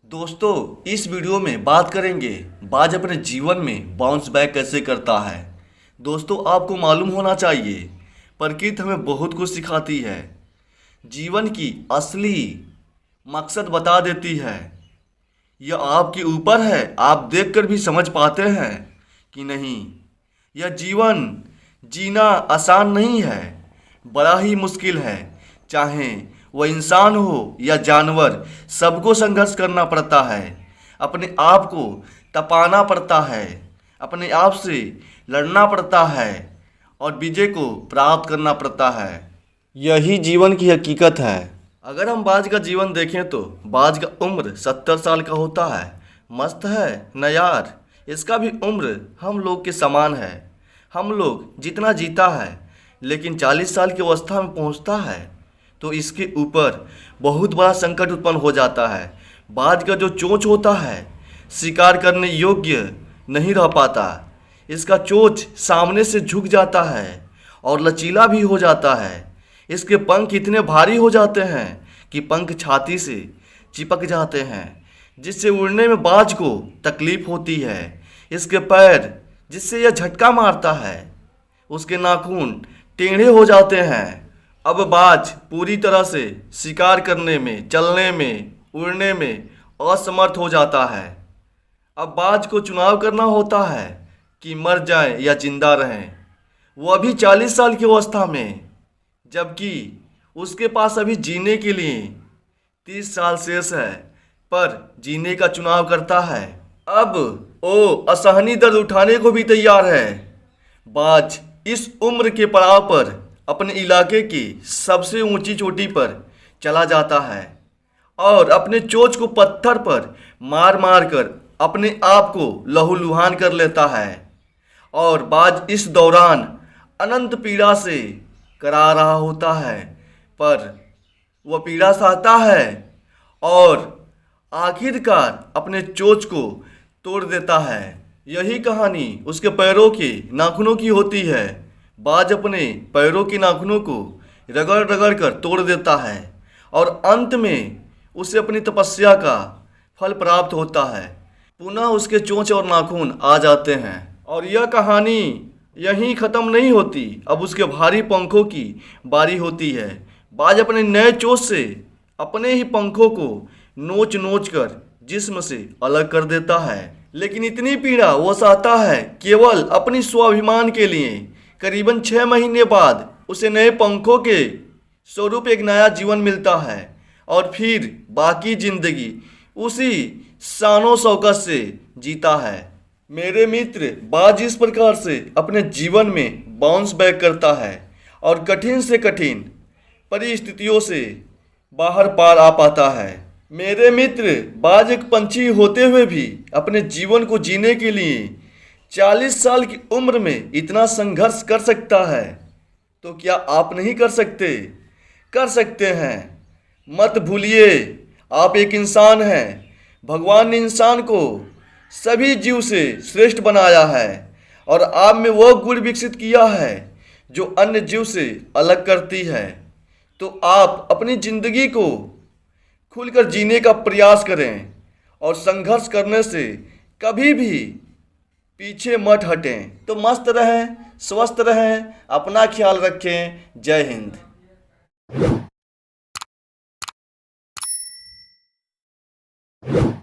दोस्तों, इस वीडियो में बात करेंगे बाज अपने जीवन में बाउंस बैक कैसे करता है। दोस्तों, आपको मालूम होना चाहिए प्रकृति हमें बहुत कुछ सिखाती है, जीवन की असली मकसद बता देती है। यह आपके ऊपर है, आप देखकर भी समझ पाते हैं कि नहीं। यह जीवन जीना आसान नहीं है, बड़ा ही मुश्किल है। चाहे वह इंसान हो या जानवर, सबको संघर्ष करना पड़ता है, अपने आप को तपाना पड़ता है, अपने आप से लड़ना पड़ता है और विजय को प्राप्त करना पड़ता है। यही जीवन की हकीकत है। अगर हम बाज का जीवन देखें तो बाज का उम्र 70 साल का होता है। मस्त है न यार। इसका भी उम्र हम लोग के समान है। हम लोग जितना जीता है, लेकिन 40 साल की अवस्था में पहुंचता है तो इसके ऊपर बहुत बड़ा संकट उत्पन्न हो जाता है। बाज का जो चोंच होता है शिकार करने योग्य नहीं रह पाता। इसका चोंच सामने से झुक जाता है और लचीला भी हो जाता है। इसके पंख इतने भारी हो जाते हैं कि पंख छाती से चिपक जाते हैं, जिससे उड़ने में बाज को तकलीफ होती है। इसके पैर जिससे यह झटका मारता है, उसके नाखून टेढ़े हो जाते हैं। अब बाज पूरी तरह से शिकार करने में, चलने में, उड़ने में असमर्थ हो जाता है। अब बाज को चुनाव करना होता है कि मर जाए या जिंदा रहें। वो अभी 40 साल की अवस्था में, जबकि उसके पास अभी जीने के लिए 30 साल शेष है, पर जीने का चुनाव करता है। अब वो असहनीय दर्द उठाने को भी तैयार है। बाज इस उम्र के पड़ाव पर अपने इलाके की सबसे ऊंची चोटी पर चला जाता है और अपने चोंच को पत्थर पर मार मार कर अपने आप को लहूलुहान कर लेता है। और बाज इस दौरान अनंत पीड़ा से करा रहा होता है, पर वह पीड़ा सहता है और आखिरकार अपने चोंच को तोड़ देता है। यही कहानी उसके पैरों के नाखूनों की होती है। बाज अपने पैरों के नाखूनों को रगड़ रगड़ कर तोड़ देता है और अंत में उसे अपनी तपस्या का फल प्राप्त होता है। पुनः उसके चोंच और नाखून आ जाते हैं और यह कहानी यहीं ख़त्म नहीं होती। अब उसके भारी पंखों की बारी होती है। बाज अपने नए चोंच से अपने ही पंखों को नोच नोच कर जिस्म से अलग कर देता है, लेकिन इतनी पीड़ा वो सहता है केवल अपनी स्वाभिमान के लिए। करीबन 6 महीने बाद उसे नए पंखों के स्वरूप एक नया जीवन मिलता है और फिर बाकी जिंदगी उसी शानो शौकत से जीता है। मेरे मित्र, बाज इस प्रकार से अपने जीवन में बाउंस बैक करता है और कठिन से कठिन परिस्थितियों से बाहर पार आ पाता है। मेरे मित्र, बाज एक पंछी होते हुए भी अपने जीवन को जीने के लिए 40 साल की उम्र में इतना संघर्ष कर सकता है, तो क्या आप नहीं कर सकते? कर सकते हैं। मत भूलिए, आप एक इंसान हैं। भगवान ने इंसान को सभी जीव से श्रेष्ठ बनाया है और आप में वह गुण विकसित किया है जो अन्य जीव से अलग करती है। तो आप अपनी जिंदगी को खुलकर जीने का प्रयास करें और संघर्ष करने से कभी भी पीछे मत हटें। तो मस्त रहें, स्वस्थ रहें, अपना ख्याल रखें। जय हिंद।